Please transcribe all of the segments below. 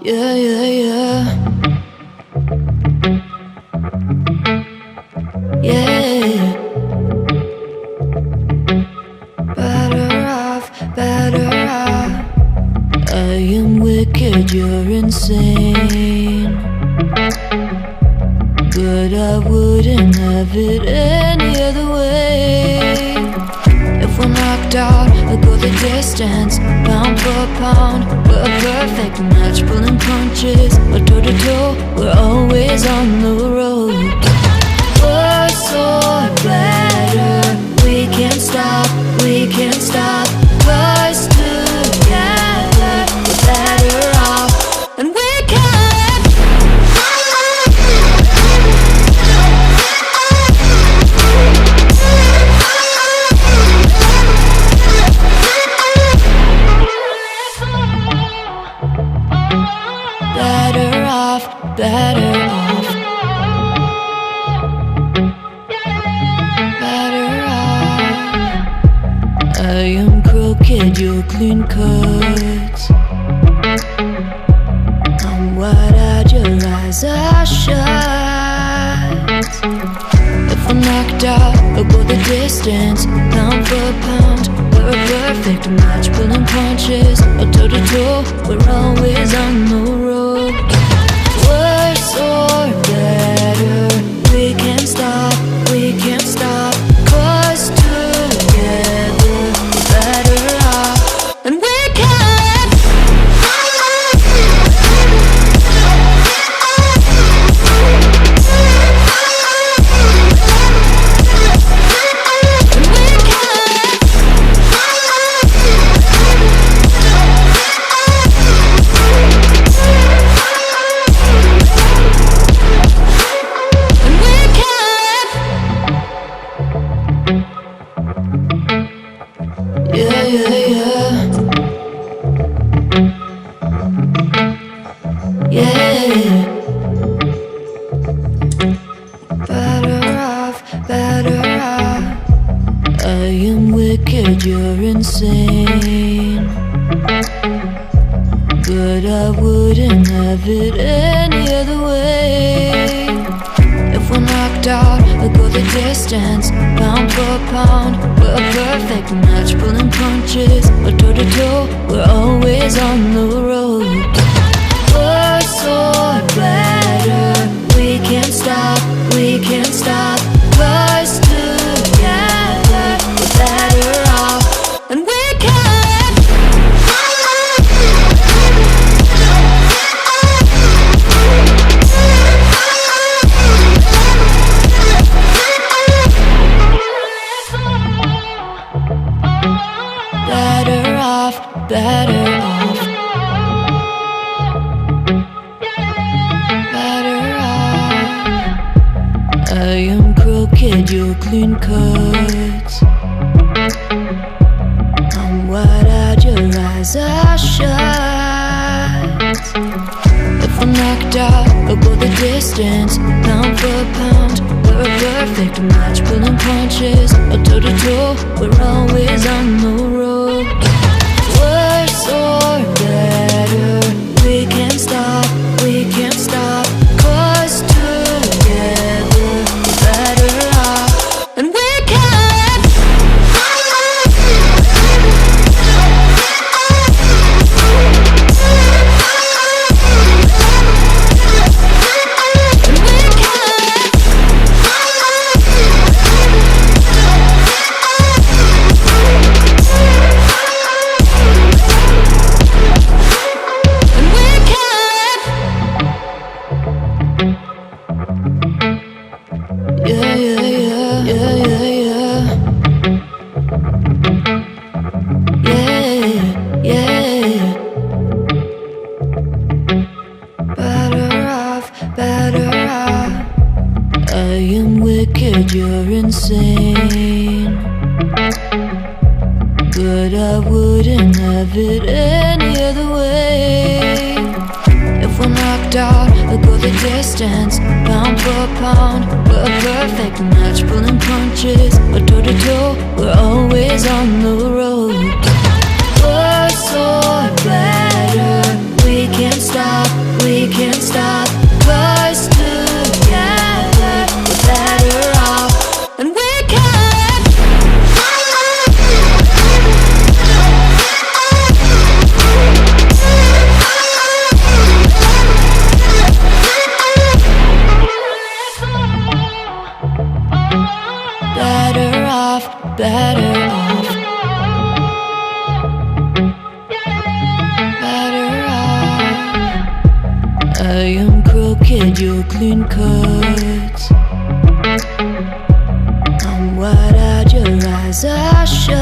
Yeah, yeah, yeah. Yeah. Better off, better off. I am wicked, you're insane, but I wouldn't have it any other way. If we're knocked out, I'll go the distance, pound for pound. We're a perfect match, pulling punches. We're toe to toe, we're always on the road. We're so better, we can't stop, we can't stop. 'Cause together we're better off, and we can. Better off, better off. Better off. I am crooked, you're clean cut. I'm wide-eyed, your eyes are shut. If I'm knocked out, I'll go the distance, pound for pound. We're a perfect match, pulling punches. Or toe to toe, we're always on the road. We're so better, we can't stop, we can't stop. 'Cause together we're better off, and we can. Yeah, yeah, yeah. Yeah. Better off, better off. I am wicked, you're insane, but I wouldn't have it any other way. If we're knocked out, I'll go the distance, pound for pound. We're a perfect match, pulling punches. We're toe to toe, we're always on the road. We're so better, we can't stop, we can't stop. 'Cause together we're better off, and we can. Better off, better off. Better off. I am crooked, you're clean cut. I'm wide-eyed, your eyes are shut. If I'm knocked out, I'll go the distance, pound for pound. We're a perfect match, pulling punches. Or toe to toe, we're always on the road. We're so better, we can't stop, we can't stop. 'Cause together we're better off, and we can. Yeah, yeah, yeah, yeah, yeah, yeah. Yeah, yeah. Better off, better off. I am wicked, you're insane, but I wouldn't have it any other way. If we're knocked out, I'll go the distance, pound for pound. We're a perfect match, pulling punches. We're toe to toe, we're always on the road. We're so better, we can't stop, we can't stop. 'Cause together we're better off. And we can. Better off, better off. Better off. I am crooked, you're clean cut. I'm wide-eyed, your eyes are shut.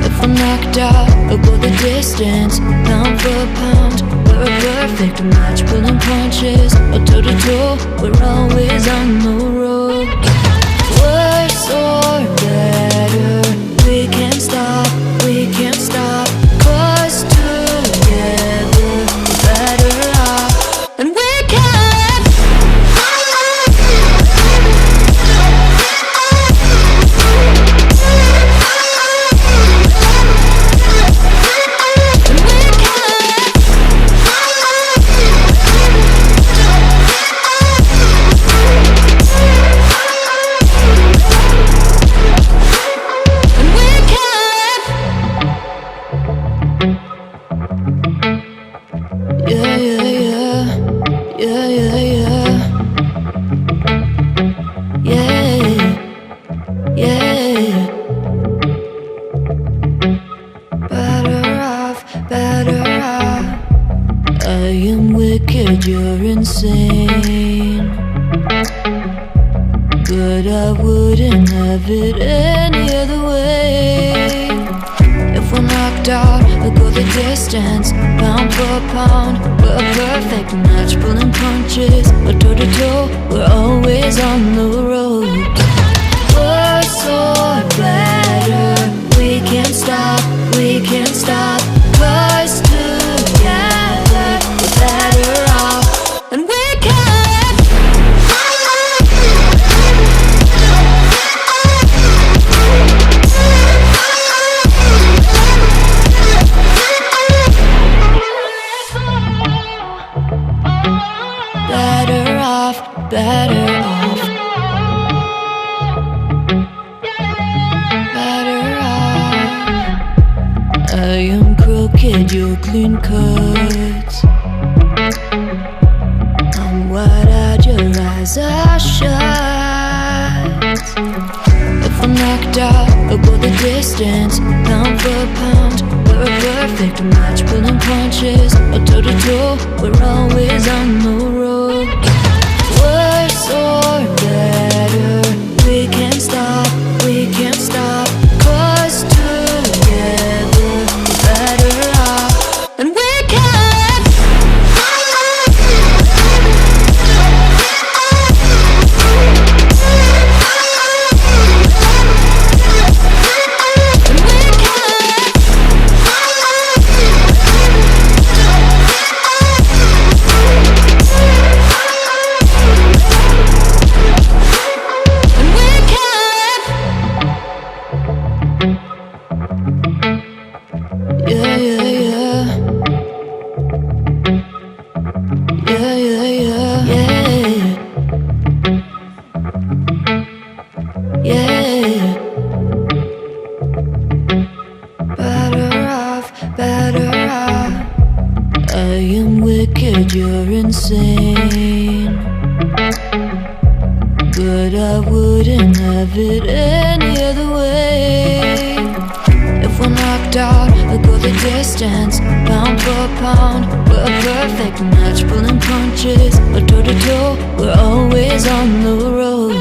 If I'm knocked out, I'll go the distance. Pound for pound, we're a perfect match. Pulling punches, or toe-to-toe, we're always on the road. Worse or better, we can't stop, we can't stop. 'Cause together we're better off. And we can. Yeah, yeah, yeah. Yeah, yeah, yeah. Yeah, yeah. Better off, better off. I am wicked, you're insane. But I wouldn't have it any other way. If we're knocked out, we'll go the distance. Pound for pound, we're a perfect match. Pulling punches, or toe-to-toe, we're always on the road. Worse or better, we can't stop, we can't stop. 'Cause together we're better off. And we can. Better off, better off. Better off. I am crooked, you're clean cut. I'm wide-eyed, your eyes are shut. If I'm knocked out, I'll go the distance. Pound for pound, we're a perfect match. Pulling punches, or toe-to-toe, we're always on the road. Worse or better, we can't stop, we can't stop. 'Cause together we're better off. And we can. Yeah, yeah, yeah. Yeah, yeah, yeah. Yeah. Yeah. Better off, better off. I am wicked, you're insane. But I wouldn't have it any other way. If we're knocked out, we'll go the distance. Pound for pound, we're a perfect match. Pulling punches, or toe-to-toe, we're always on the road.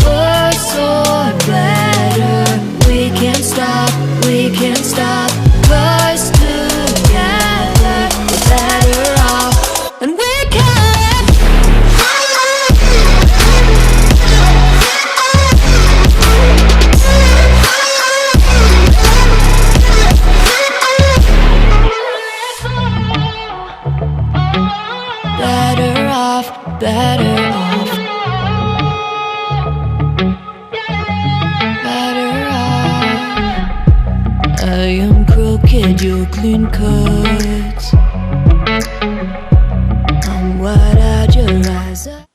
Worse or better, we can't stop, we can't stop. 'Cause together we're better off. And we can. Better off, better off. Better off. I am crooked, you're clean cut. rise up.